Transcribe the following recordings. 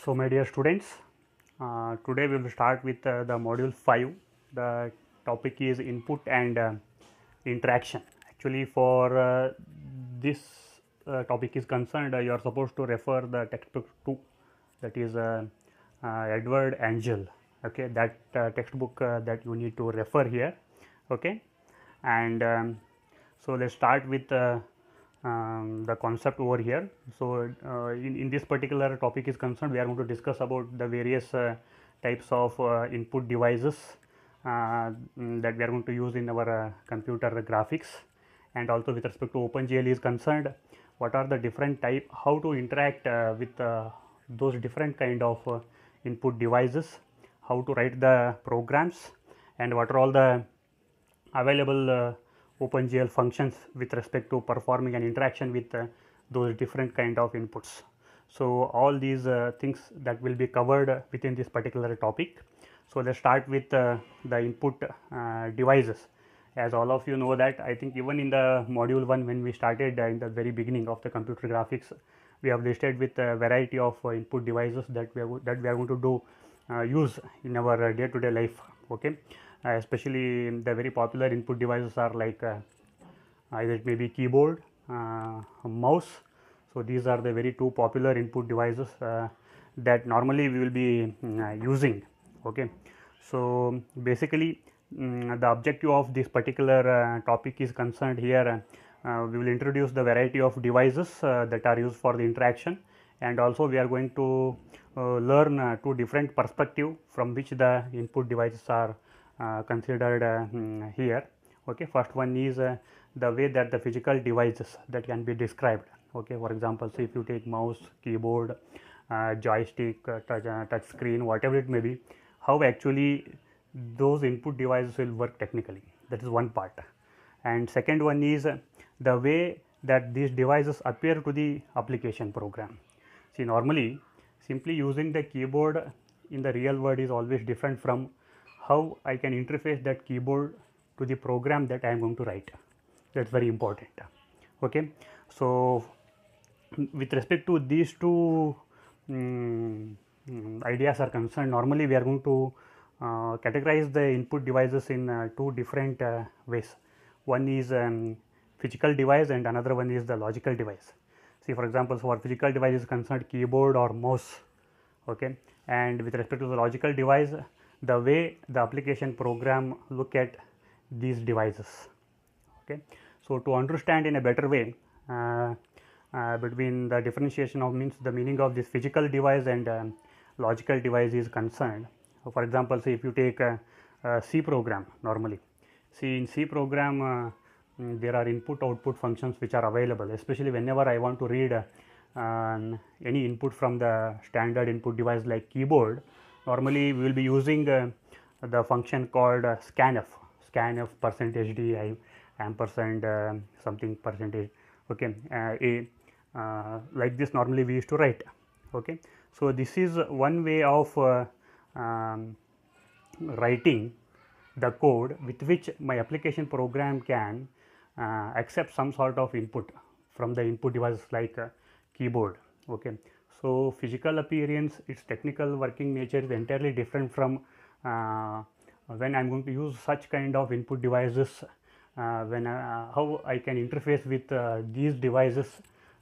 So my dear students, today we will start with the module 5. The topic is input and interaction. Actually, for this topic is concerned, you are supposed to refer the textbook 2, that is Edward Angel. Okay, that textbook that you need to refer here. Okay, and so let's start with the concept over here. So in this particular topic is concerned, we are going to discuss about the various types of input devices that we are going to use in our computer graphics, and also with respect to OpenGL is concerned, what are the different type, how to interact with those different kind of input devices, how to write the programs, and what are all the available OpenGL functions with respect to performing an interaction with those different kind of inputs. So all these things that will be covered within this particular topic. So let's start with the input devices. As all of you know that, I think even in the module 1 when we started in the very beginning of the computer graphics, we have listed with a variety of input devices that we are going to do use in our day to day life. Okay, especially the very popular input devices are like either it may be keyboard, mouse. So these are the very two popular input devices that normally we will be using. Okay, so basically the objective of this particular topic is concerned here, we will introduce the variety of devices that are used for the interaction, and also we are going to learn two different perspective from which the input devices are considered here. Okay, first one is the way that the physical devices that can be described. Okay, for example, so if you take mouse, keyboard, joystick, touch screen, whatever it may be, how actually those input devices will work technically. That is one part. And second one is the way that these devices appear to the application program. See, normally simply using the keyboard in the real world is always different from how I can interface that keyboard to the program that I am going to write. That's very important. Okay, so with respect to these two ideas are concerned, normally we are going to categorize the input devices in two different ways. One is physical device and another one is the logical device. See, for example, so for physical device is concerned keyboard or mouse. Okay, and with respect to the logical device, the way the application program look at these devices. Okay, so to understand in a better way between the differentiation of means the meaning of this physical device and logical device is concerned. So for example, say if you take a C program, normally see in C program there are input output functions which are available, especially whenever I want to read any input from the standard input device like keyboard. Normally we will be using the function called scanf percentage d ampersand something percentage. Okay, like this normally we used to write. Okay, so this is one way of writing the code with which my application program can accept some sort of input from the input device like keyboard. Okay, so physical appearance, its technical working nature is entirely different from when I am going to use such kind of input devices, when how I can interface with these devices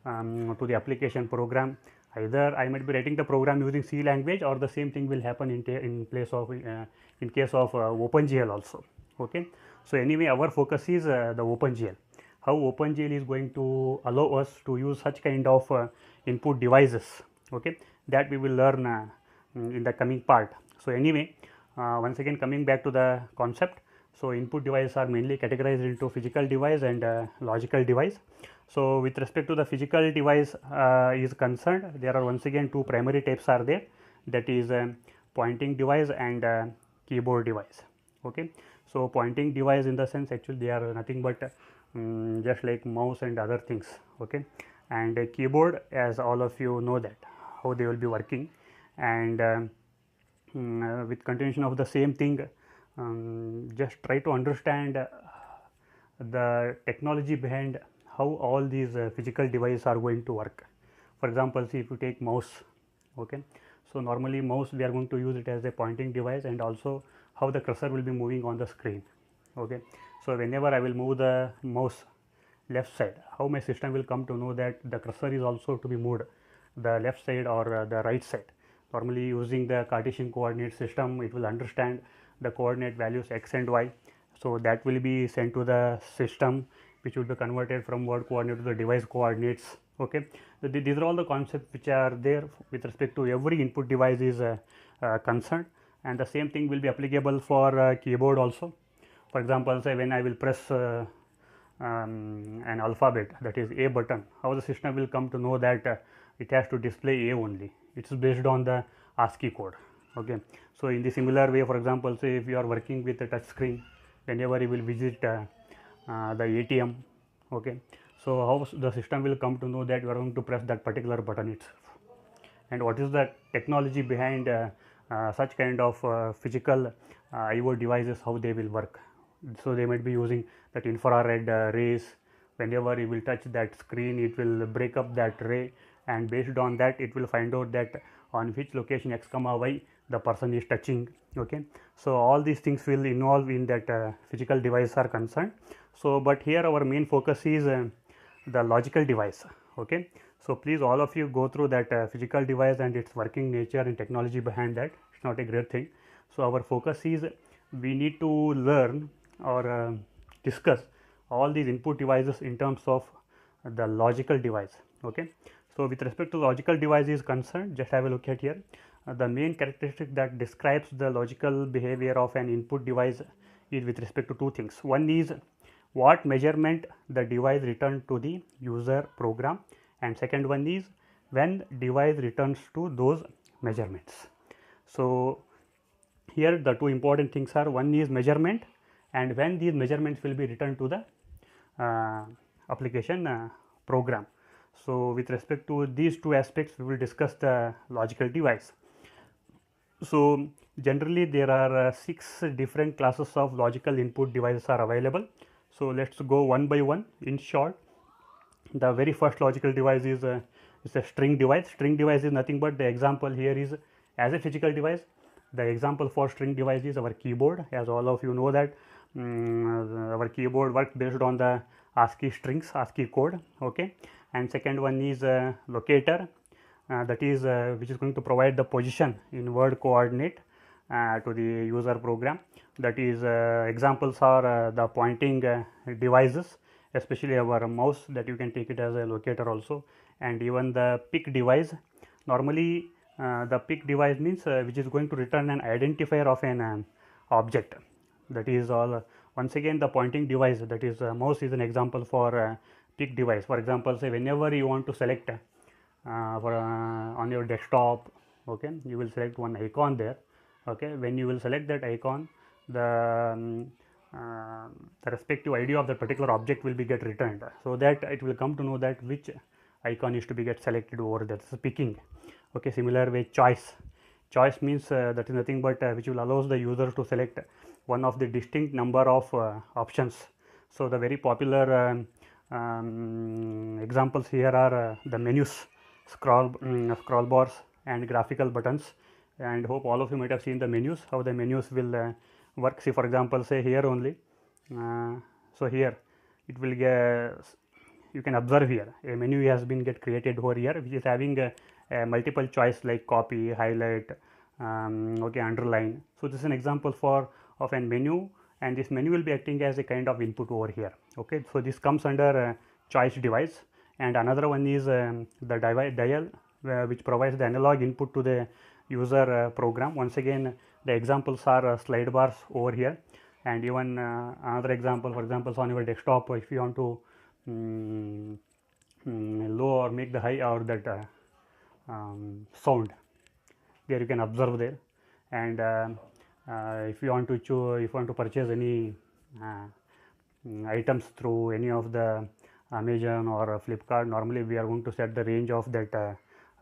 to the application program. Either I might be writing the program using C language, or the same thing will happen in place of in case of OpenGL also. Okay, so anyway, our focus is the OpenGL. How OpenGL is going to allow us to use such kind of input devices. Okay, that we will learn in the coming part. So anyway, once again coming back to the concept. So input devices are mainly categorized into physical device and logical device. So with respect to the physical device is concerned, there are once again two primary types are there, that is pointing device and keyboard device. Okay, so pointing device in the sense actually they are nothing but just like mouse and other things. Okay, and keyboard, as all of you know that how they will be working, and with continuation of the same thing, just try to understand the technology behind how all these physical devices are going to work. For example, see if you take mouse. Okay, So normally mouse, we are going to use it as a pointing device, and also how the cursor will be moving on the screen. Okay. So whenever I will move the mouse left side, how my system will come to know that the cursor is also to be moved the left side or the right side. Normally using the Cartesian coordinate system, it will understand the coordinate values x and y. So that will be sent to the system, which will be converted from word coordinate to the device coordinates. Okay. So these are all the concepts which are there with respect to every input device is concerned, and the same thing will be applicable for keyboard also. For example, say when I will press an alphabet, that is A button, how the system will come to know that it has to display A only. It is based on the ASCII code. Okay. So in the similar way, for example, say if you are working with a touch screen, whenever you will visit the ATM, okay, so how the system will come to know that you are going to press that particular button itself, and what is the technology behind such kind of physical IO devices, how they will work. So they might be using that infrared rays. Whenever you will touch that screen, it will break up that ray, and based on that it will find out that on which location x comma y the person is touching. Okay. So all these things will involve in that physical device are concerned. So but here our main focus is the logical device. Okay. So please all of you go through that physical device and its working nature and technology behind that. It's not a great thing. So our focus is we need to learn or discuss all these input devices in terms of the logical device. Okay. So with respect to logical device is concerned, just have a look at here. The main characteristic that describes the logical behavior of an input device is with respect to two things. One is what measurement the device returns to the user program, and second one is when device returns to those measurements. So here the two important things are, one is measurement and when these measurements will be returned to the application program. So with respect to these two aspects, we will discuss the logical device. So generally there are 6 different classes of logical input devices are available. So let's go one by one. In short, the very first logical device is a string device. String device is nothing but the example here is as a physical device. The example for string device is our keyboard. As all of you know that our keyboard works based on the ASCII strings, ASCII code. Okay. And second one is locator, that is which is going to provide the position in word coordinate to the user program. That is examples are the pointing devices, especially our mouse, that you can take it as a locator also, and even the pick device. Normally the pick device means which is going to return an identifier of an object. That is all. Once again, the pointing device, that is mouse, is an example for pick device. For example, say whenever you want to select on your desktop, okay, you will select one icon there. Okay, when you will select that icon, the respective ID of that particular object will be get returned, so that it will come to know that which icon is to be get selected over there. This is picking. Okay, similar way choice. Choice means that is nothing but which will allows the user to select one of the distinct number of options. So the very popular examples here are the menus, scroll bars and graphical buttons, and hope all of you might have seen the menus, how the menus will work. See, for example, say here only, so here it will get, you can observe here a menu has been get created over here, which is having a multiple choice like copy, highlight, okay, underline. So this is an example for of a menu, and this menu will be acting as a kind of input over here. Okay, so this comes under choice device. And another one is the dial, which provides the analog input to the user program. Once again, the examples are slide bars over here, and even another example, for example, on your desktop, if you want to low or make the high or that sound, there you can observe there. And if you want to choose, if you want to purchase any items through any of the Amazon or Flipkart, normally we are going to set the range of that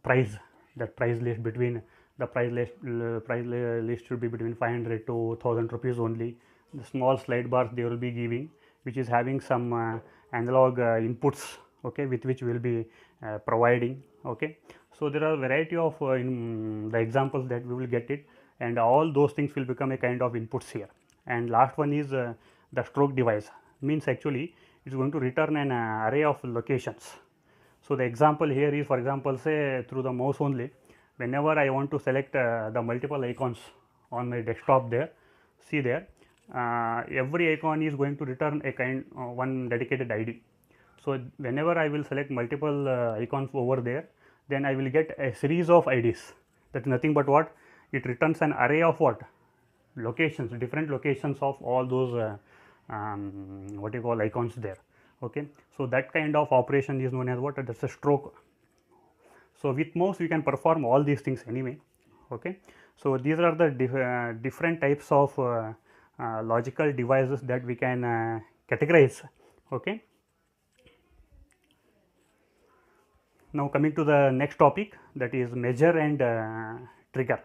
price, that price list between the price list should be between 500 to 1000 rupees only. The small slide bars they will be giving, which is having some analog inputs, okay, with which we will be providing. Okay, So there are a variety of in the examples that we will get it, and all those things will become a kind of inputs here. And last one is the stroke device, means actually it's going to return an array of locations. So the example here is, for example, say through the mouse only, whenever I want to select the multiple icons on my desktop there, see there, every icon is going to return a kind one dedicated ID. So whenever I will select multiple icons over there, then I will get a series of IDs. That is nothing but what? It returns an array of what? Locations, different locations of all those what you call icons there. Okay, so that kind of operation is known as what? That's a stroke. So with mouse we can perform all these things anyway. Okay, so these are the different types of logical devices that we can categorize. Okay, now coming to the next topic, that is measure and trigger.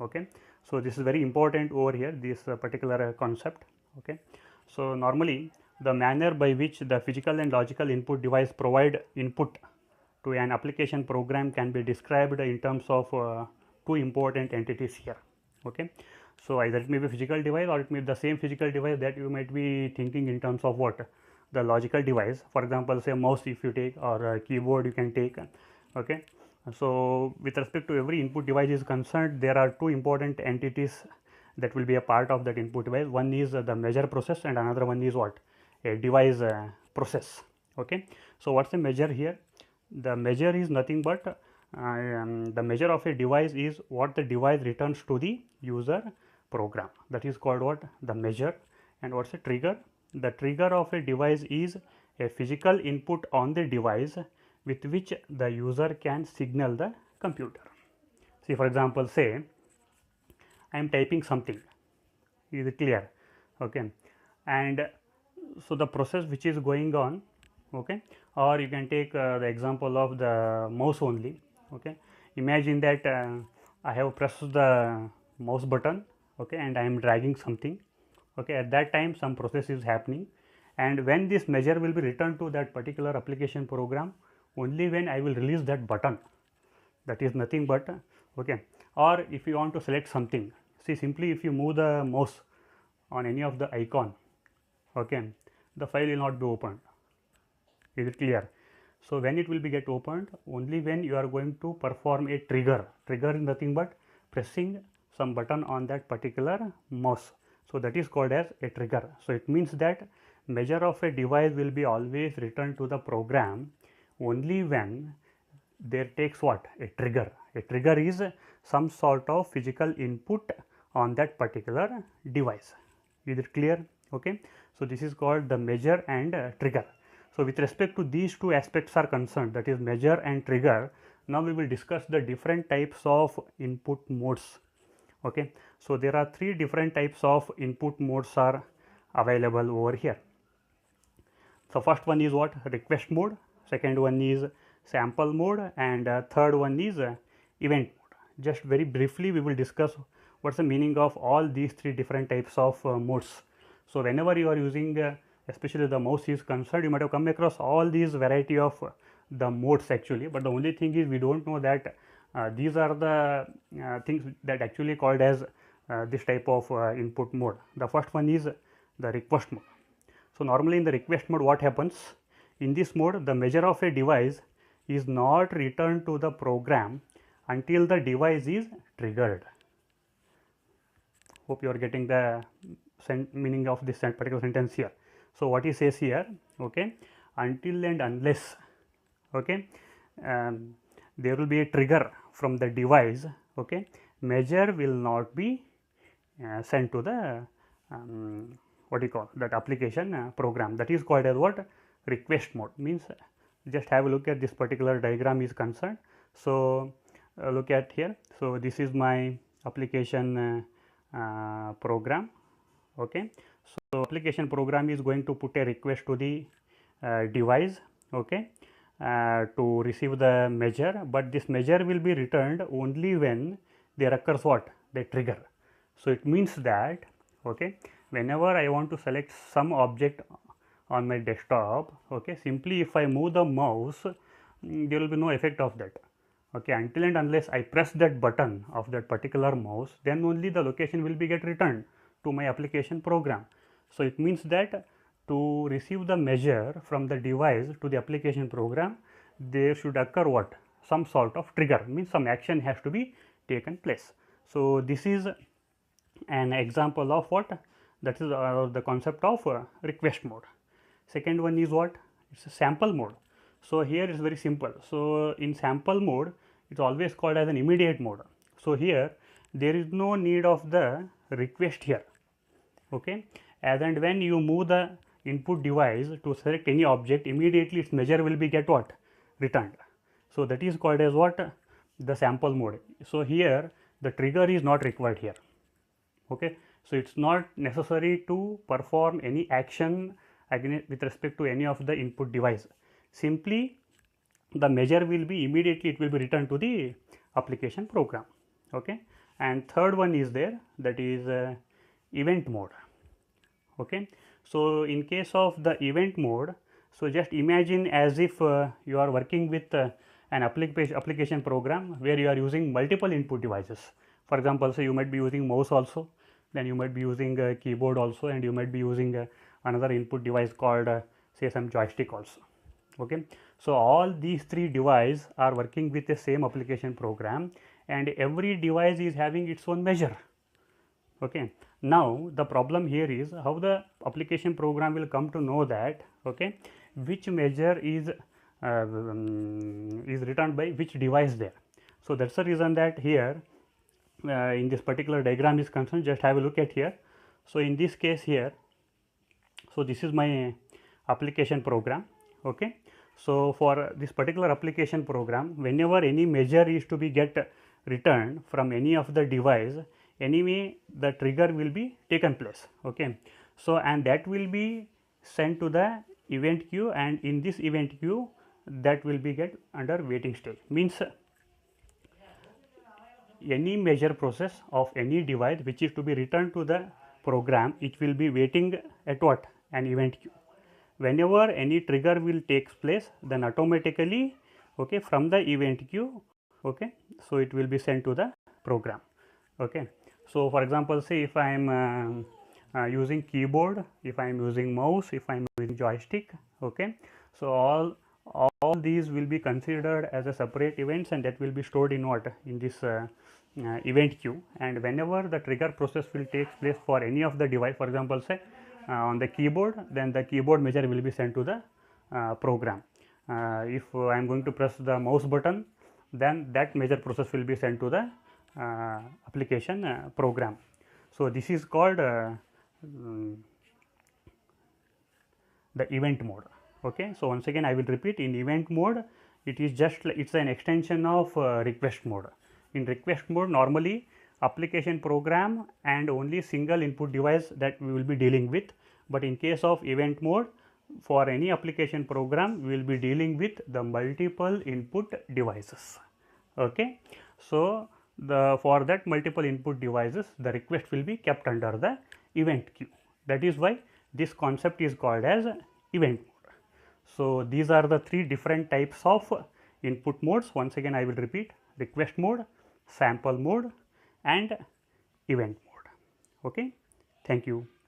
Okay, so this is very important over here, this particular concept. Okay, so normally the manner by which the physical and logical input device provide input to an application program can be described in terms of two important entities here. Okay, so either it may be physical device or it may be the same physical device that you might be thinking in terms of what? The logical device. For example, say mouse if you take, or a keyboard you can take. Okay, so with respect to every input device is concerned, there are two important entities that will be a part of that input device. One is the measure process and another one is what? A device process. Okay, so what's the measure here? The measure is nothing but the measure of a device is what the device returns to the user program. That is called what? The measure. And what's a trigger? The trigger of a device is a physical input on the device with which the user can signal the computer. See, for example, say I am typing something. Is it clear? Okay, and so the process which is going on, okay, or you can take the example of the mouse only. Okay, imagine that I have pressed the mouse button, okay, and I am dragging something. Okay, at that time some process is happening, and when this measure will be returned to that particular application program, only when I will release that button. That is nothing but okay. Or if you want to select something, see, simply if you move the mouse on any of the icon, okay, the file will not be opened. Is it clear? So when it will be get opened? Only when you are going to perform a trigger. Trigger is nothing but pressing some button on that particular mouse. So that is called as a trigger. So it means that measure of a device will be always returned to the program only when there takes what? A trigger. A trigger is some sort of physical input on that particular device. Is it clear? Okay, so this is called the measure and trigger. So with respect to these two aspects are concerned, that is measure and trigger, now we will discuss the different types of input modes. Okay, so there are three different types of input modes are available over here. So first one is what? Request mode, second one is sample mode, and third one is event mode. Just very briefly we will discuss what's the meaning of all these three different types of modes. So whenever you are using especially the mouse is concerned, you might have come across all these variety of the modes actually, but the only thing is we don't know that these are the things that actually called as this type of input mode. The first one is the request mode. So normally in the request mode, what happens? In this mode, the measure of a device is not returned to the program until the device is triggered. Hope you are getting the meaning of this particular sentence here. So what he says here, okay, until and unless, okay, there will be a trigger from the device, okay, measure will not be sent to the what you call that application program. That is called as what? Request mode. Means just have a look at this particular diagram is concerned. So look at here. So this is my application program. Okay, so application program is going to put a request to the device, okay, to receive the measure, but this measure will be returned only when there occurs what? The trigger. So it means that, okay, whenever I want to select some object on my desktop, okay, simply if I move the mouse, there will be no effect of that. Okay, until and unless I press that button of that particular mouse, then only the location will be get returned to my application program. So it means that to receive the measure from the device to the application program, there should occur what? Some sort of trigger, means some action has to be taken place. So this is an example of what? That is the concept of request mode. Second one is what? It's a sample mode. So here it's very simple. So in sample mode, it's always called as an immediate mode. So here there is no need of the request here. Okay, as and when you move the input device to select any object, immediately its measure will be get what? Returned. So that is called as what? The sample mode. So here the trigger is not required here. Okay, so it's not necessary to perform any action with respect to any of the input device. Simply the measure will be immediately, it will be returned to the application program. Okay, and third one is there, that is event mode. Okay, so in case of the event mode, so just imagine as if you are working with an application program where you are using multiple input devices. For example, say you might be using mouse also, then you might be using a keyboard also, and you might be using another input device called say some joystick also. Okay, so all these three devices are working with the same application program, and every device is having its own measure. Okay, now the problem here is how the application program will come to know that, okay, which measure is returned by which device there. So that's the reason that here in this particular diagram is concerned, just have a look at here. So in this case here, so this is my application program. Okay, so for this particular application program, whenever any measure is to be get returned from any of the device, anyway the trigger will be taken place. Okay, so and that will be sent to the event queue, and in this event queue that will be get under waiting stage. Means any measure process of any device which is to be returned to the program, it will be waiting at what? An event queue. Whenever any trigger will takes place, then automatically, okay, from the event queue, okay, so it will be sent to the program. Okay, so for example, say if I am using keyboard, if I am using mouse, if I am using joystick, okay, so all these will be considered as a separate events, and that will be stored in what? In this event queue. And whenever the trigger process will take place for any of the device, for example, say on the keyboard, then the keyboard measure will be sent to the program. If I am going to press the mouse button, then that measure process will be sent to the application program. So this is called the event mode. Okay, so once again I will repeat, in event mode it is just it's an extension of request mode. In request mode, normally application program and only single input device that we will be dealing with, but in case of event mode, for any application program we will be dealing with the multiple input devices. Okay, so for that multiple input devices, the request will be kept under the event queue. That is why this concept is called as event mode. So these are the three different types of input modes. Once again I will repeat: request mode, sample mode, and event mode. Okay, thank you.